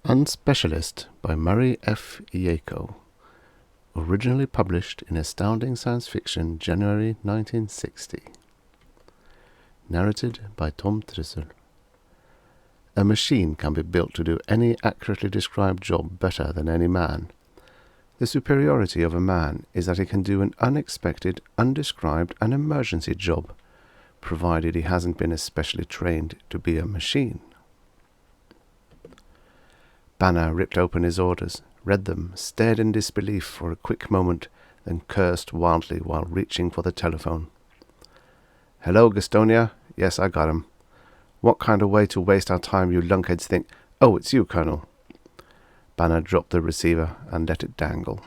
Unspecialist by Murray F. Yaco. Originally published in Astounding Science Fiction, January 1960. Narrated by Tom Trussel. A machine can be built to do any accurately described job better than any man. The superiority of a man is that he can do an unexpected, undescribed, and emergency job, provided he hasn't been especially trained to be a machine. Banner ripped open his orders, read them, stared in disbelief for a quick moment, then cursed wildly while reaching for the telephone. "Hello, Gastonia? Yes, I got 'em. What kind of way to waste our time you lunkheads think? Oh, it's you, Colonel." Banner dropped the receiver and let it dangle.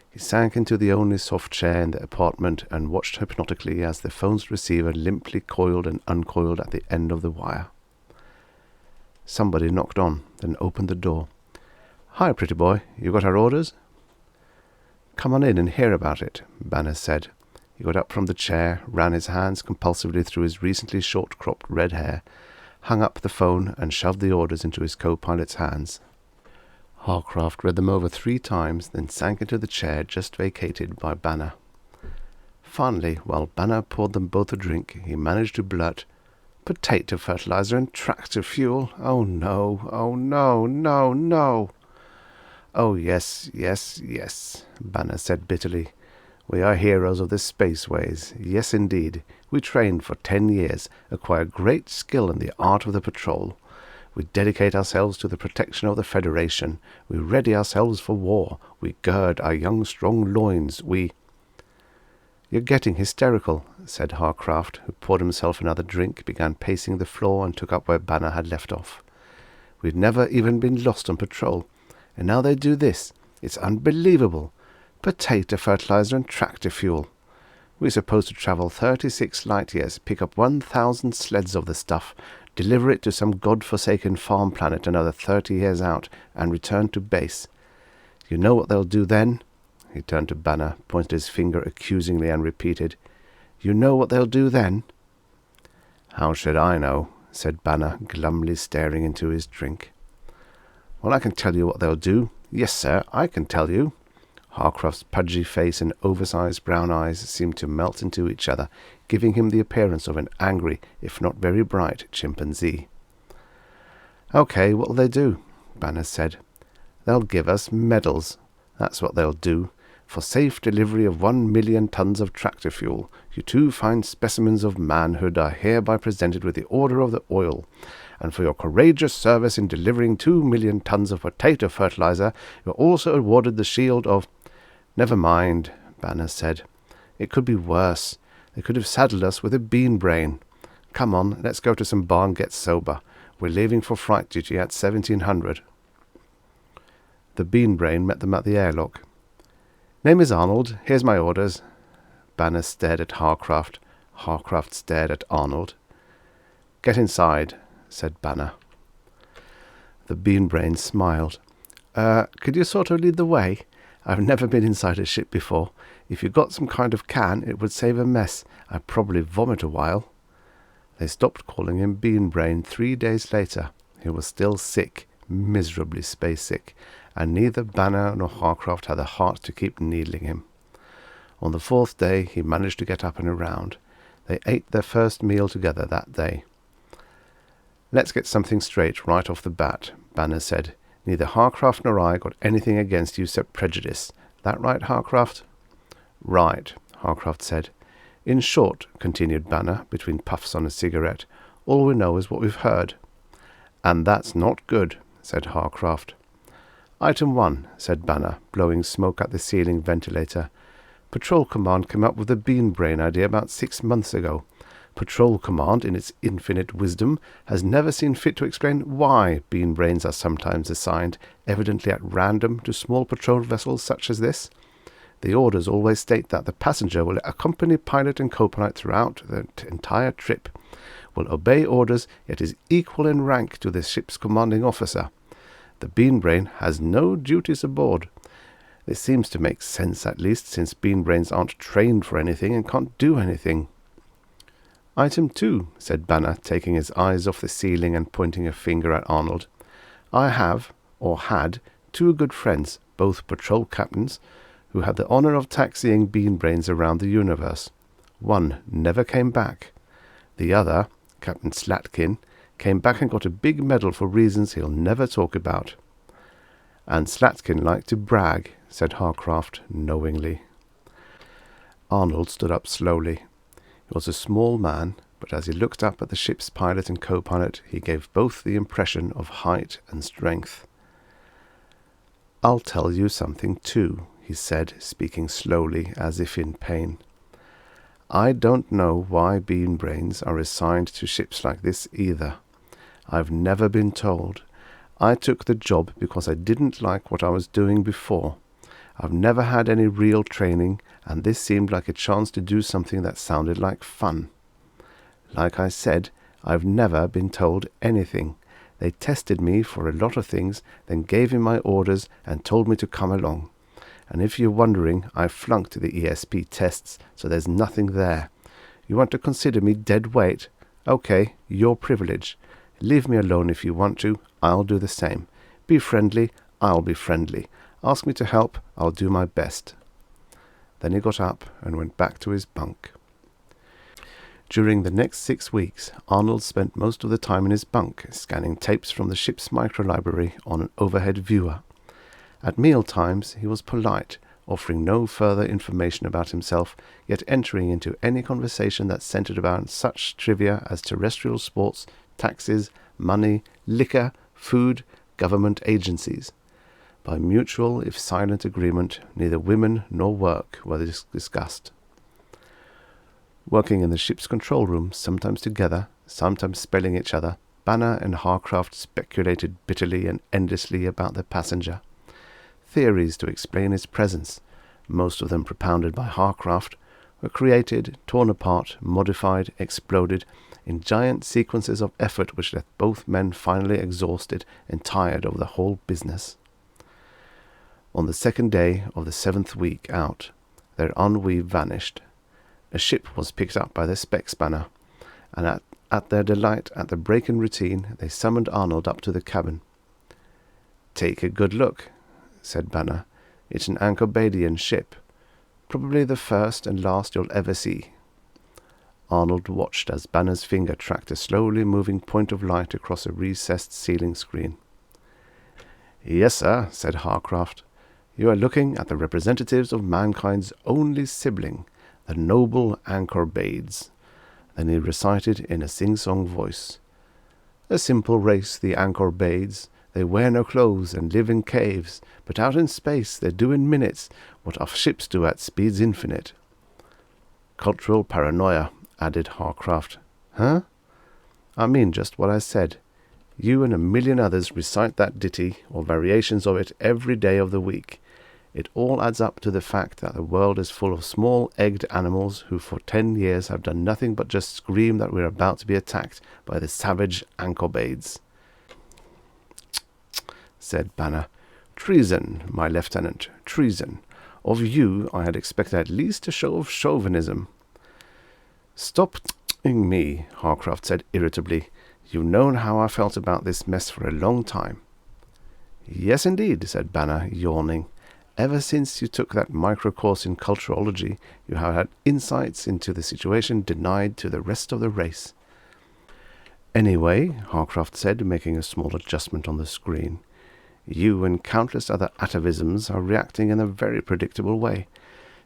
He sank into the only soft chair in the apartment and watched hypnotically as the phone's receiver limply coiled and uncoiled at the end of the wire. Somebody knocked on, then opened the door. "Hi, pretty boy. You got our orders?" "Come on in and hear about it," Banner said. He got up from the chair, ran his hands compulsively through his recently short-cropped red hair, hung up the phone, and shoved the orders into his co-pilot's hands. Harcraft read them over 3 times, then sank into the chair just vacated by Banner. Finally, while Banner poured them both a drink, he managed to blurt, "Potato fertilizer and tractor fuel? Oh no, oh no, no, no." "Oh yes, yes, yes," Banner said bitterly. "We are heroes of the spaceways. Yes, indeed. We trained for 10 years, acquired great skill in the art of the patrol. We dedicate ourselves to the protection of the Federation. We ready ourselves for war. We gird our young strong loins. We—" "You're getting hysterical," said Harcraft, who poured himself another drink, began pacing the floor, and took up where Banner had left off. "We'd never even been lost on patrol, and now they do this. It's unbelievable. Potato fertilizer and tractor fuel. We're supposed to travel 36 light years, pick up 1,000 sleds of the stuff, deliver it to some god-forsaken farm planet another 30 years out, and return to base. You know what they'll do then?" He turned to Banner, pointed his finger accusingly, and repeated, "You know what they'll do then?" "How should I know?" said Banner, glumly staring into his drink. "Well, I can tell you what they'll do. Yes, sir, I can tell you." Harcraft's pudgy face and oversized brown eyes seemed to melt into each other, giving him the appearance of an angry, if not very bright, chimpanzee. "Okay, what'll they do?" Banner said. "They'll give us medals. That's what they'll do. For safe delivery of 1,000,000 tons of tractor fuel, you 2 fine specimens of manhood are hereby presented with the Order of the Oil. And for your courageous service in delivering 2,000,000 tons of potato fertilizer, you are also awarded the shield of—" "Never mind," Banner said. "It could be worse. They could have saddled us with a bean brain. Come on, let's go to some bar and get sober. We're leaving for flight duty at 1700. The bean brain met them at the airlock. "Name is Arnold. Here's my orders." Banner stared at Harcraft. Harcraft stared at Arnold. "Get inside," said Banner. The bean brain smiled. Could you sort of lead the way? I've never been inside a ship before. If you got some kind of can, it would save a mess. I'd probably vomit a while." They stopped calling him Bean Brain 3 days later. He was still sick, miserably space sick, and neither Banner nor Harcraft had the heart to keep needling him. On the 4th day, he managed to get up and around. They ate their first meal together that day. "Let's get something straight right off the bat," Banner said. "Neither Harcraft nor I got anything against you except prejudice. That right, Harcraft?" "Right," Harcraft said. "In short," continued Banner, between puffs on a cigarette, "all we know is what we've heard." "And that's not good," said Harcraft. "Item 1, said Banner, blowing smoke at the ceiling ventilator. "Patrol Command came up with the bean brain idea about 6 months ago. Patrol Command, in its infinite wisdom, has never seen fit to explain why bean brains are sometimes assigned, evidently at random, to small patrol vessels such as this. The orders always state that the passenger will accompany pilot and co-pilot throughout the entire trip, will obey orders, yet is equal in rank to the ship's commanding officer. The bean brain has no duties aboard. This seems to make sense, at least, since bean brains aren't trained for anything and can't do anything." "Item 2, said Banner, taking his eyes off the ceiling and pointing a finger at Arnold. "I have, or had, two good friends, both patrol captains, who had the honor of taxiing Beanbrains around the universe. One never came back. The other, Captain Slatkin, came back and got a big medal for reasons he'll never talk about. And Slatkin liked to brag, said Harcraft knowingly. Arnold stood up slowly. He was a small man, but as he looked up at the ship's pilot and co-pilot, he gave both the impression of height and strength. "I'll tell you something too," he said, speaking slowly as if in pain. "I don't know why Beanbrains are assigned to ships like this either. I've never been told. I took the job because I didn't like what I was doing before. I've never had any real training, and this seemed like a chance to do something that sounded like fun. Like I said, I've never been told anything. They tested me for a lot of things, then gave me my orders and told me to come along. And if you're wondering, I flunked the ESP tests, so there's nothing there. You want to consider me dead weight? Okay, your privilege. Leave me alone if you want to, I'll do the same. Be friendly, I'll be friendly. Ask me to help, I'll do my best." Then he got up and went back to his bunk. During the next 6 weeks, Arnold spent most of the time in his bunk, scanning tapes from the ship's microlibrary on an overhead viewer. At meal times he was polite, offering no further information about himself, yet entering into any conversation that centered around such trivia as terrestrial sports, taxes, money, liquor, food, government agencies. By mutual, if silent agreement, neither women nor work were discussed. Working in the ship's control room, sometimes together, sometimes spelling each other, Banner and Harcraft speculated bitterly and endlessly about their passenger. Theories to explain his presence, most of them propounded by Harcraft, were created, torn apart, modified, exploded, in giant sequences of effort which left both men finally exhausted and tired of the whole business. On the second day of the 7th week out, their ennui vanished. A ship was picked up by the spec spanner, and at their delight at the break in routine, they summoned Arnold up to the cabin. "Take a good look," said Banner. "It's an Ancobadian ship. Probably the first and last you'll ever see." Arnold watched as Banner's finger tracked a slowly moving point of light across a recessed ceiling screen. "Yes, sir," said Harcraft. "You are looking at the representatives of mankind's only sibling, the noble Ancobades." Then he recited in a sing-song voice. "A simple race, the Ancobades. They wear no clothes and live in caves, but out in space they do in minutes what our ships do at speeds infinite." "Cultural paranoia," added Harcraft. "Huh?" "I mean just what I said. You and a million others recite that ditty, or variations of it, every day of the week. It all adds up to the fact that the world is full of small egged animals who for 10 years have done nothing but just scream that we're about to be attacked by the savage Ancobades," said Banner. "Treason, my lieutenant, treason. Of you I had expected at least a show of chauvinism." "Stop me," Harcraft said irritably. "You've known how I felt about this mess for a long time." "Yes, indeed," said Banner, yawning. "Ever since you took that micro-course in culturology, you have had insights into the situation denied to the rest of the race." "Anyway," Harcraft said, making a small adjustment on the screen, "you and countless other atavisms are reacting in a very predictable way.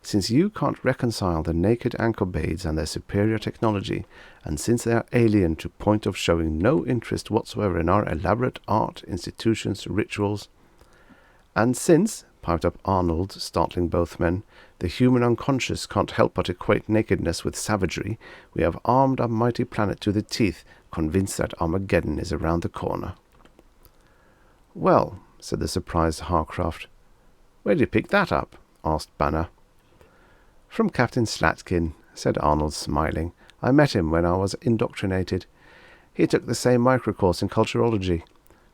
Since you can't reconcile the naked Ancobades and their superior technology, and since they are alien to point of showing no interest whatsoever in our elaborate art, institutions, rituals, and since," piped up Arnold, startling both men, "the human unconscious can't help but equate nakedness with savagery, we have armed our mighty planet to the teeth, convinced that Armageddon is around the corner." "Well," said the surprised Harcraft. "Where'd you pick that up?" asked Banner. "From Captain Slatkin," said Arnold, smiling. "I met him when I was indoctrinated. He took the same micro-course in culturology.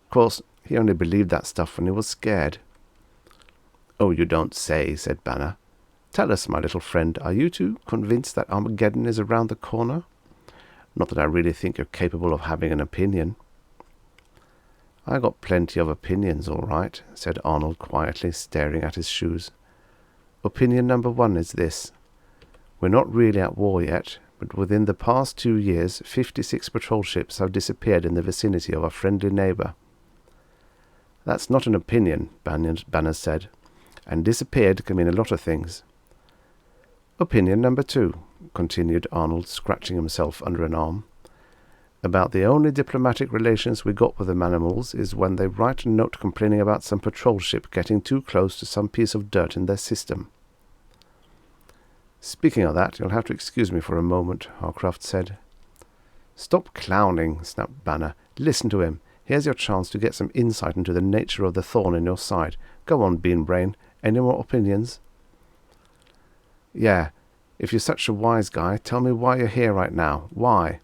Of course, he only believed that stuff when he was scared." "Oh, you don't say," said Banner. "Tell us, my little friend, are you too convinced that Armageddon is around the corner? Not that I really think you're capable of having an opinion." "I got plenty of opinions, all right," said Arnold quietly, staring at his shoes. "Opinion number 1 is this. We're not really at war yet, but within the past 2 years, 56 patrol ships have disappeared in the vicinity of our friendly neighbor." "That's not an opinion," Banner said, "and disappeared can mean a lot of things." "Opinion number 2, continued Arnold, scratching himself under an arm. "About the only diplomatic relations we got with them animals is when they write a note complaining about some patrol ship getting too close to some piece of dirt in their system." "Speaking of that, you'll have to excuse me for a moment," Harcraft said. "Stop clowning," snapped Banner. "Listen to him. Here's your chance to get some insight into the nature of the thorn in your side. Go on, Beanbrain. Any more opinions?" "Yeah, if you're such a wise guy, tell me why you're here right now. Why?"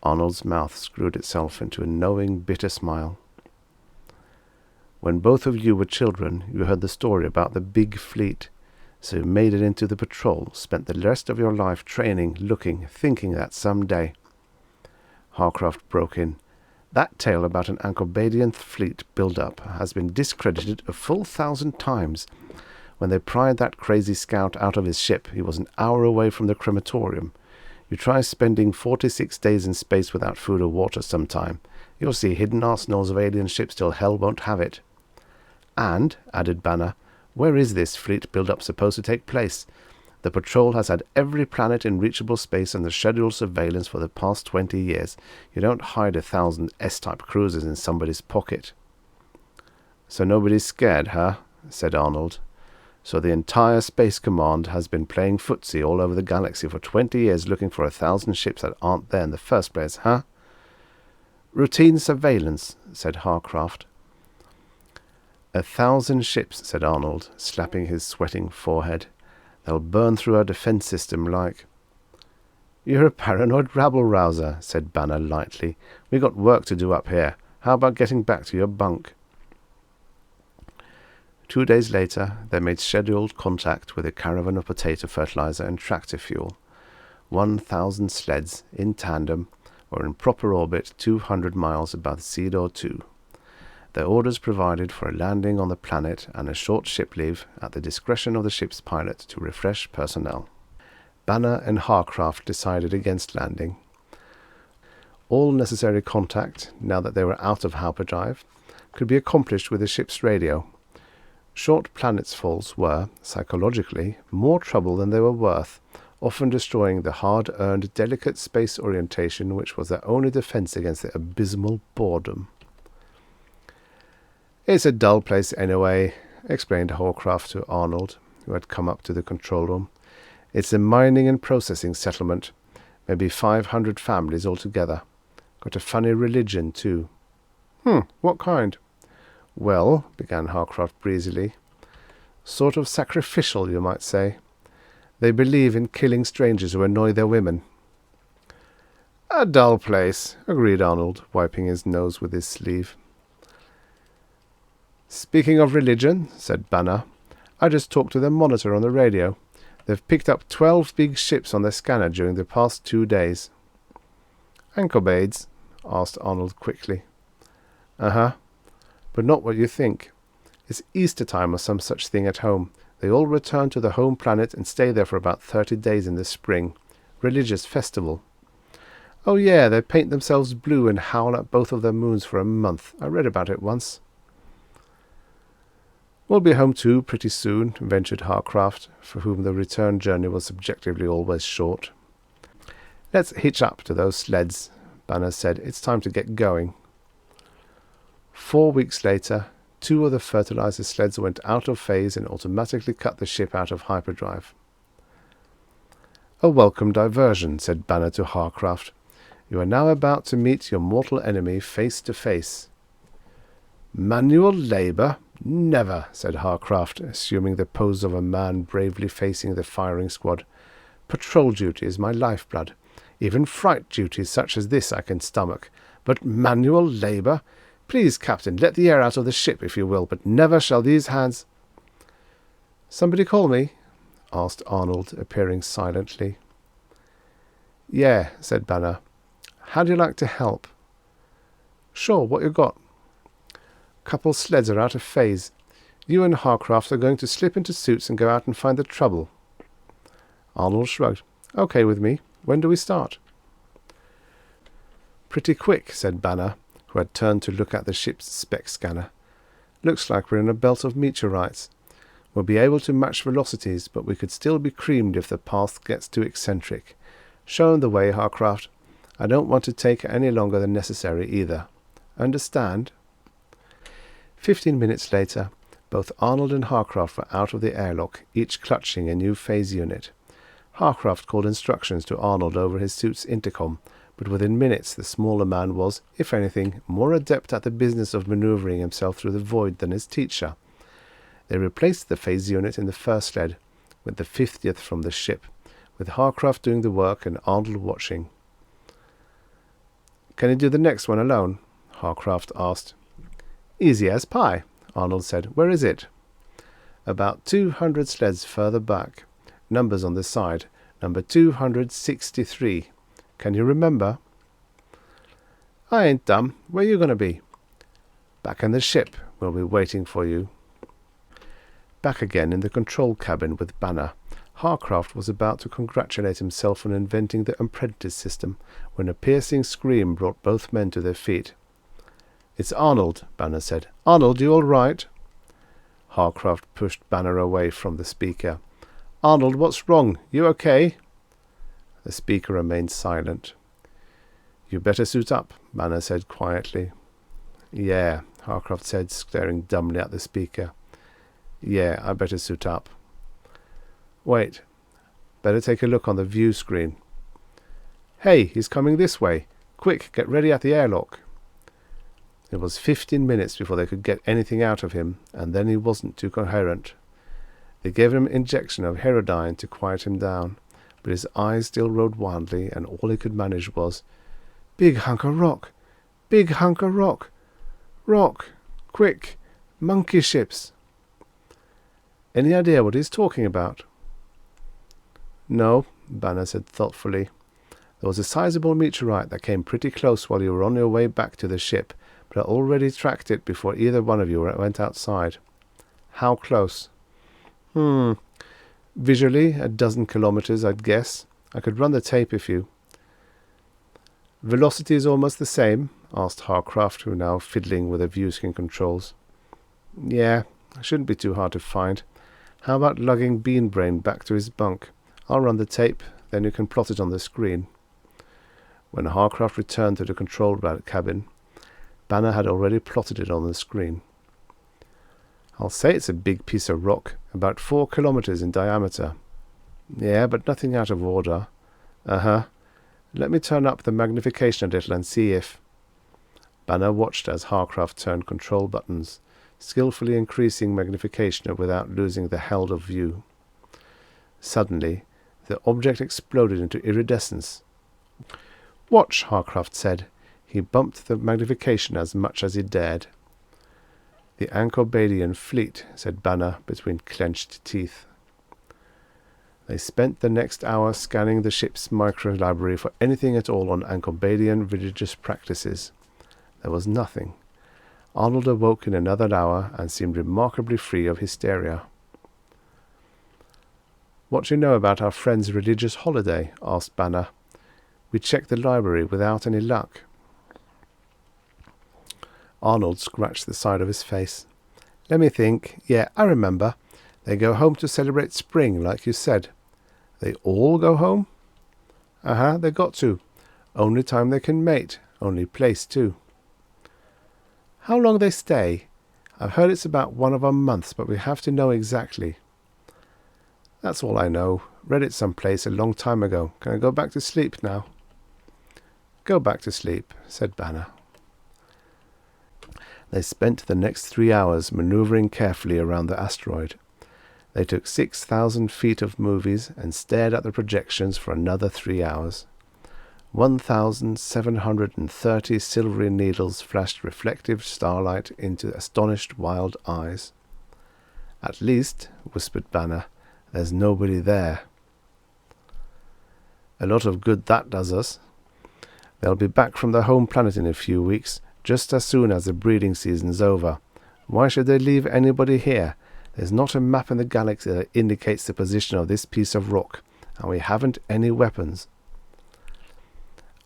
Arnold's mouth screwed itself into a knowing, bitter smile. "When both of you were children, you heard the story about the big fleet. So you made it into the patrol, spent the rest of your life training, looking, thinking that someday—" Harcraft broke in. "That tale about an Ancobadian fleet build-up has been discredited a full 1,000 times. When they pried that crazy scout out of his ship, he was an hour away from the crematorium. You try spending 46 days in space without food or water sometime. You'll see hidden arsenals of alien ships till hell won't have it. And," added Banner, "where is this fleet build-up supposed to take place? The patrol has had every planet in reachable space under scheduled surveillance for the past 20 years. You don't hide 1,000 S-type cruisers in somebody's pocket." "So nobody's scared, huh?" said Arnold. "So the entire Space Command has been playing footsie all over the galaxy for 20 years looking for 1,000 ships that aren't there in the first place, huh?" "Routine surveillance," said Harcraft. 1,000 ships, said Arnold, slapping his sweating forehead. "They'll burn through our defense system like—" "You're a paranoid rabble-rouser," said Banner lightly. "We got work to do up here. How about getting back to your bunk?" 2 days later, they made scheduled contact with a caravan of potato fertilizer and tractor fuel. 1,000 sleds, in tandem, were in proper orbit 200 miles above Cedar 2. Their orders provided for a landing on the planet and a short ship leave at the discretion of the ship's pilot to refresh personnel. Banner and Harcraft decided against landing. All necessary contact, now that they were out of hyperdrive, could be accomplished with the ship's radio. Short planetsfalls were, psychologically, more trouble than they were worth, often destroying the hard-earned delicate space orientation which was their only defense against the abysmal boredom. "It's a dull place anyway," explained Harcraft to Arnold, who had come up to the control room. "It's a mining and processing settlement. Maybe 500 families altogether. Got a funny religion, too." What kind?" "Well," began Harcraft breezily, "sort of sacrificial, you might say. They believe in killing strangers who annoy their women." "A dull place," agreed Arnold, wiping his nose with his sleeve. "Speaking of religion," said Banner, "I just talked to the monitor on the radio. They've picked up 12 big ships on their scanner during the past 2 days." "Ancobades?" asked Arnold quickly. "Uh-huh. But not what you think. It's Easter time or some such thing at home. They all return to the home planet and stay there for about 30 days in the spring. Religious festival. Oh yeah, they paint themselves blue and howl at both of their moons for a month. I read about it once." "We'll be home too pretty soon," ventured Harcraft, for whom the return journey was subjectively always short. "Let's hitch up to those sleds," Banner said. "It's time to get going." 4 weeks later, 2 of the fertilizer sleds went out of phase and automatically cut the ship out of hyperdrive. "A welcome diversion," said Banner to Harcraft. "You are now about to meet your mortal enemy face to face." "Manual labour? Never," said Harcraft, assuming the pose of a man bravely facing the firing squad. "Patrol duty is my lifeblood. Even fright duties such as this I can stomach. But manual labour? Please, Captain, let the air out of the ship, if you will, but never shall these hands—" "Somebody call me?" asked Arnold, appearing silently. "Yeah," said Banner. "How'd you like to help?" "Sure, what you got?" Couple sleds are out of phase. You and Harcraft are going to slip into suits and go out and find the trouble. Arnold shrugged. Okay with me. When do we start? Pretty quick, said Banner, who had turned to look at the ship's spec scanner. Looks like we're in a belt of meteorites. We'll be able to match velocities, but we could still be creamed if the path gets too eccentric. Show 'em the way, Harcraft. I don't want to take any longer than necessary either. Understand? 15 minutes later, both Arnold and Harcraft were out of the airlock, each clutching a new phase unit. Harcraft called instructions to Arnold over his suit's intercom, but within minutes the smaller man was, if anything, more adept at the business of manoeuvring himself through the void than his teacher. They replaced the phase unit in the first sled, with the 50th from the ship, with Harcraft doing the work and Arnold watching. Can you do the next one alone? Harcraft asked. Easy as pie, Arnold said. Where is it? About 200 sleds further back. Numbers on the side. Number 263. Can you remember? I ain't dumb. Where you going to be? Back in the ship. We'll be waiting for you. Back again in the control cabin with Banner, Harcraft was about to congratulate himself on inventing the apprentice system when a piercing scream brought both men to their feet. It's Arnold, Banner said. Arnold, you all right? Harcraft pushed Banner away from the speaker. Arnold, what's wrong? You okay? The speaker remained silent. You better suit up, Banner said quietly. Yeah, Harcraft said, staring dumbly at the speaker. Yeah, I better suit up. Wait. Better take a look on the view screen. Hey, he's coming this way. Quick, get ready at the airlock. It was 15 minutes before they could get anything out of him, and then he wasn't too coherent. They gave him an injection of herodine to quiet him down, but his eyes still rode wildly, and all he could manage was, Big hunk of rock! Big hunk of rock! Rock! Quick! Monkey ships! Any idea what he's talking about? No, Banner said thoughtfully. There was a sizable meteorite that came pretty close while you were on your way back to the ship, but I already tracked it before either one of you went outside. How close? Visually, a dozen kilometers, I'd guess. I could run the tape if you... Velocity is almost the same? Asked Harcraft, who now fiddling with the viewscreen controls. Yeah, shouldn't be too hard to find. How about lugging Beanbrain back to his bunk? I'll run the tape, then you can plot it on the screen. When Harcraft returned to the control cabin, Banner had already plotted it on the screen. I'll say it's a big piece of rock, about 4 kilometers in diameter. Yeah, but nothing out of order. Uh-huh. Let me turn up the magnification a little and see if... Banner watched as Harcraft turned control buttons, skillfully increasing magnification without losing the held of view. Suddenly, the object exploded into iridescence. Watch, Harcraft said. He bumped the magnification as much as he dared. The Ancobadian fleet, said Banner between clenched teeth. They spent the next hour scanning the ship's micro-library for anything at all on Ancobadian religious practices. There was nothing. Arnold awoke in another hour and seemed remarkably free of hysteria. What do you know about our friend's religious holiday? Asked Banner. We checked the library without any luck. Arnold scratched the side of his face. Let me think. Yeah, I remember. They go home to celebrate spring, like you said. They all go home? Uh-huh, they got to. Only time they can mate. Only place, too. How long they stay? I've heard it's about 1 of our months, but we have to know exactly. That's all I know. Read it someplace a long time ago. Can I go back to sleep now? Go back to sleep, said Banner. They spent the next 3 hours maneuvering carefully around the asteroid. They took 6,000 feet of movies and stared at the projections for another 3 hours. 1,730 silvery needles flashed reflective starlight into astonished wild eyes. At least, whispered Banner, there's nobody there. A lot of good that does us. They'll be back from their home planet in a few weeks, just as soon as the breeding season's over. Why should they leave anybody here? There's not a map in the galaxy that indicates the position of this piece of rock, and we haven't any weapons.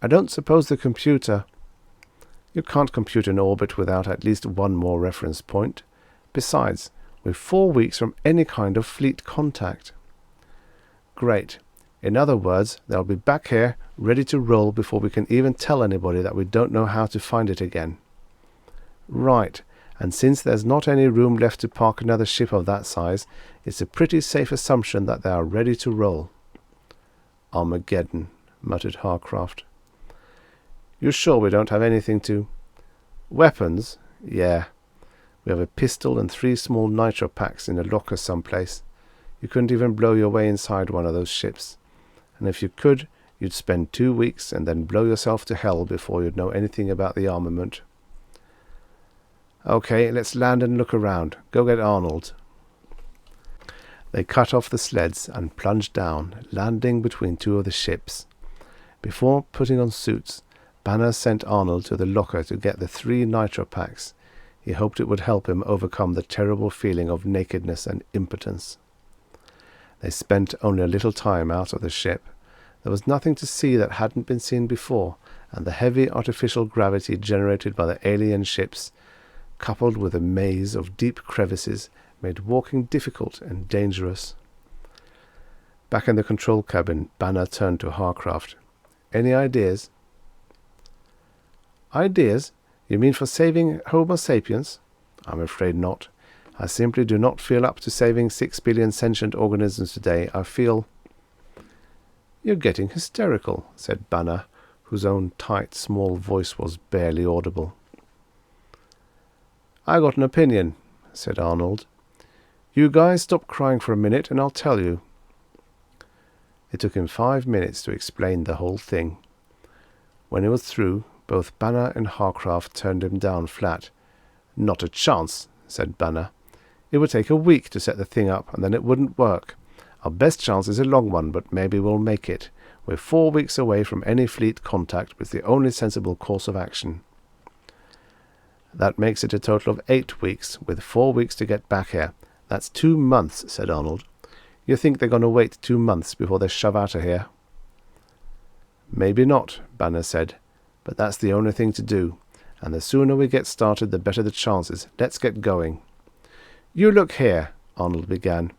I don't suppose the computer... You can't compute an orbit without at least one more reference point. Besides, we're 4 weeks from any kind of fleet contact. Great. In other words, they'll be back here, ready to roll before we can even tell anybody that we don't know how to find it again. Right. And since there's not any room left to park another ship of that size, it's a pretty safe assumption that they are ready to roll. Armageddon, muttered Harcraft. You sure we don't have anything to... Weapons? Yeah. We have a pistol and 3 small nitro packs in a locker someplace. You couldn't even blow your way inside one of those ships. And if you could, you'd spend 2 weeks and then blow yourself to hell before you'd know anything about the armament. Okay, let's land and look around. Go get Arnold. They cut off the sleds and plunged down, landing between 2 of the ships. Before putting on suits, Banner sent Arnold to the locker to get the 3 nitro packs. He hoped it would help him overcome the terrible feeling of nakedness and impotence. They spent only a little time out of the ship. There was nothing to see that hadn't been seen before, and the heavy artificial gravity generated by the alien ships, coupled with a maze of deep crevices, made walking difficult and dangerous. Back in the control cabin, Banner turned to Harcraft. Any ideas? Ideas? You mean for saving Homo sapiens? I'm afraid not. I simply do not feel up to saving 6 billion sentient organisms today. I feel... You're getting hysterical, said Banner, whose own tight, small voice was barely audible. I got an opinion, said Arnold. You guys stop crying for a minute and I'll tell you. It took him 5 minutes to explain the whole thing. When he was through, both Banner and Harcraft turned him down flat. Not a chance, said Banner. It would take a week to set the thing up and then it wouldn't work. Our best chance is a long one, but maybe we'll make it. We're 4 weeks away from any fleet contact with the only sensible course of action. That makes it a total of 8 weeks, with 4 weeks to get back here. That's 2 months, said Arnold. You think they're going to wait 2 months before they shove out of here? Maybe not, Banner said, but that's the only thing to do, and the sooner we get started the better the chances. Let's get going. You look here, Arnold began.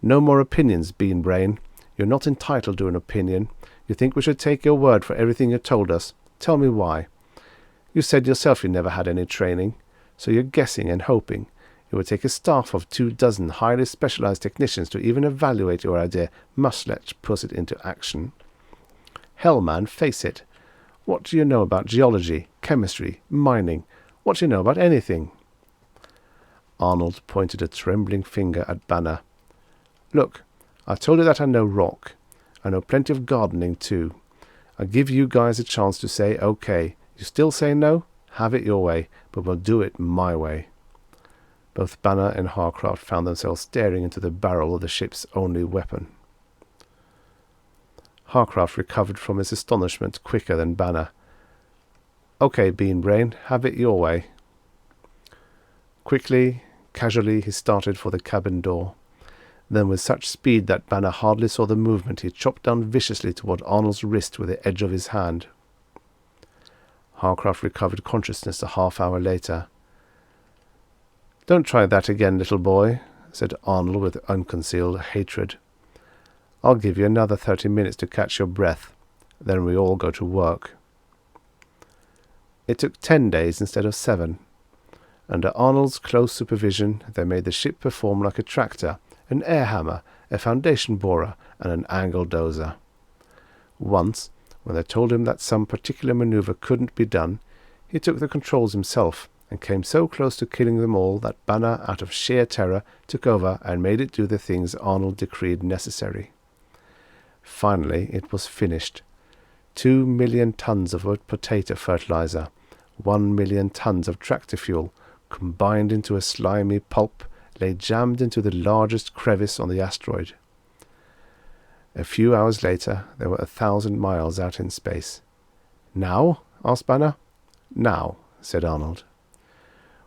No more opinions, Beanbrain. You're not entitled to an opinion. You think we should take your word for everything you told us. Tell me why. You said yourself you never had any training, so you're guessing and hoping. It would take a staff of 24 highly specialized technicians to even evaluate your idea, much less put it into action. Hell, man, face it. What do you know about geology, chemistry, mining? What do you know about anything? Arnold pointed a trembling finger at Banner. Look, I told you that I know rock. I know plenty of gardening too. I give you guys a chance to say okay. You still say no? Have it your way, but we'll do it my way. Both Banner and Harcraft found themselves staring into the barrel of the ship's only weapon. Harcraft recovered from his astonishment quicker than Banner. Okay, Beanbrain, have it your way. Quickly, casually, he started for the cabin door. Then with such speed that Banner hardly saw the movement, he chopped down viciously toward Arnold's wrist with the edge of his hand. Harcraft recovered consciousness a half-hour later. Don't try that again, little boy, said Arnold with unconcealed hatred. I'll give you another 30 minutes to catch your breath. Then we all go to work. It took 10 days instead of 7. Under Arnold's close supervision, they made the ship perform like a tractor, an air hammer, a foundation borer, and an angle dozer. Once, when they told him that some particular maneuver couldn't be done, he took the controls himself and came so close to killing them all that Banner, out of sheer terror, took over and made it do the things Arnold decreed necessary. Finally, it was finished. 2 million tons of potato fertilizer, 1 million tons of tractor fuel, combined into a slimy pulp, lay jammed into the largest crevice on the asteroid. A few hours later, they were 1,000 miles out in space. Now? Asked Banner. Now, said Arnold.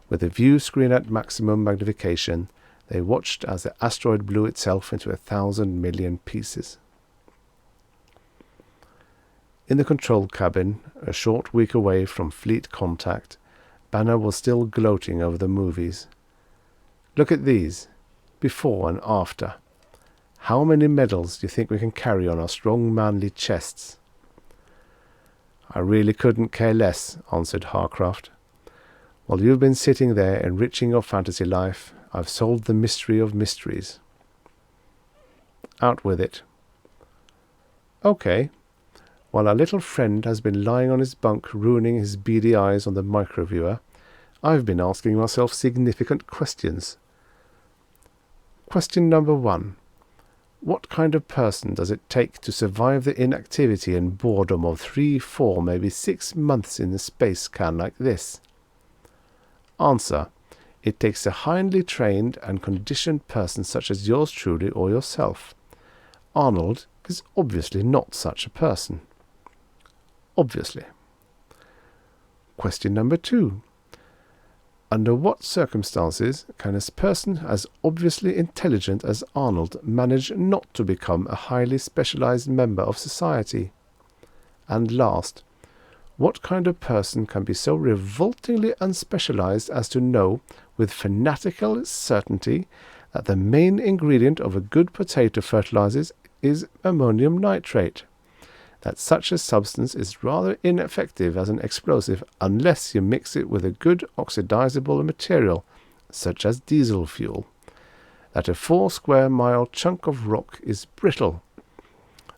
With the view screen at maximum magnification, they watched as the asteroid blew itself into 1,000 million pieces. In the control cabin, a short week away from fleet contact, Banner was still gloating over the movies. Look at these, before and after. How many medals do you think we can carry on our strong manly chests? I really couldn't care less, answered Harcraft. While you've been sitting there enriching your fantasy life, I've solved the mystery of mysteries. Out with it. Okay. While our little friend has been lying on his bunk ruining his beady eyes on the microviewer, I've been asking myself significant questions. Question number 1. What kind of person does it take to survive the inactivity and boredom of 3, 4, maybe 6 months in a space can like this? Answer. It takes a highly trained and conditioned person such as yours truly or yourself. Arnold is obviously not such a person. Obviously. Question number 2. Under what circumstances can a person as obviously intelligent as Arnold manage not to become a highly specialized member of society? And last, what kind of person can be so revoltingly unspecialized as to know with fanatical certainty that the main ingredient of a good potato fertilizer is ammonium nitrate? That such a substance is rather ineffective as an explosive unless you mix it with a good oxidizable material, such as diesel fuel. That a 4 square mile chunk of rock is brittle.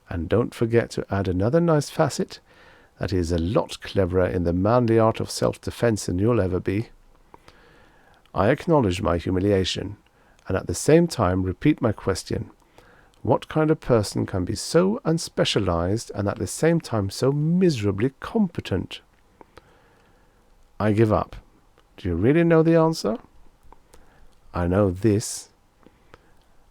And don't forget to add another nice facet, that he is a lot cleverer in the manly art of self-defense than you'll ever be. I acknowledge my humiliation, and at the same time repeat my question. What kind of person can be so unspecialized and at the same time so miserably competent? I give up. Do you really know the answer? I know this.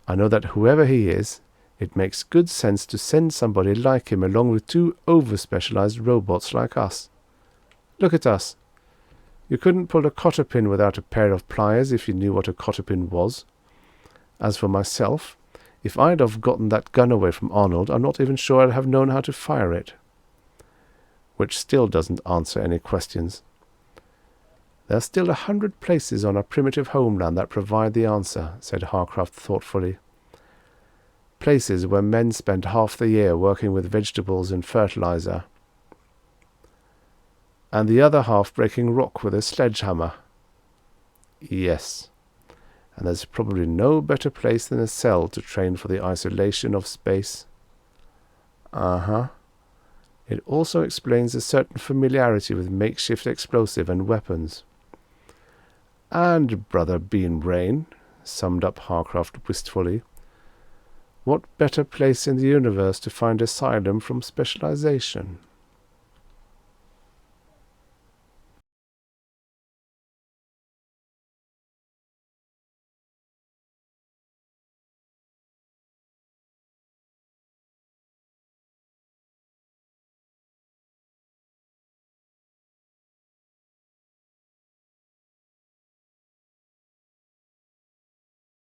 I know that whoever he is, it makes good sense to send somebody like him along with 2 over-specialized robots like us. Look at us. You couldn't pull a cotter pin without a pair of pliers if you knew what a cotter pin was. As for myself, if I'd have gotten that gun away from Arnold, I'm not even sure I'd have known how to fire it. Which still doesn't answer any questions. There are still 100 places on our primitive homeland that provide the answer, said Harcraft thoughtfully. Places where men spend half the year working with vegetables and fertilizer, and the other half breaking rock with a sledgehammer. Yes. And there's probably no better place than a cell to train for the isolation of space. It also explains a certain familiarity with makeshift explosive and weapons. And, Brother Beanbrain, summed up Harcraft wistfully, what better place in the universe to find asylum from specialization?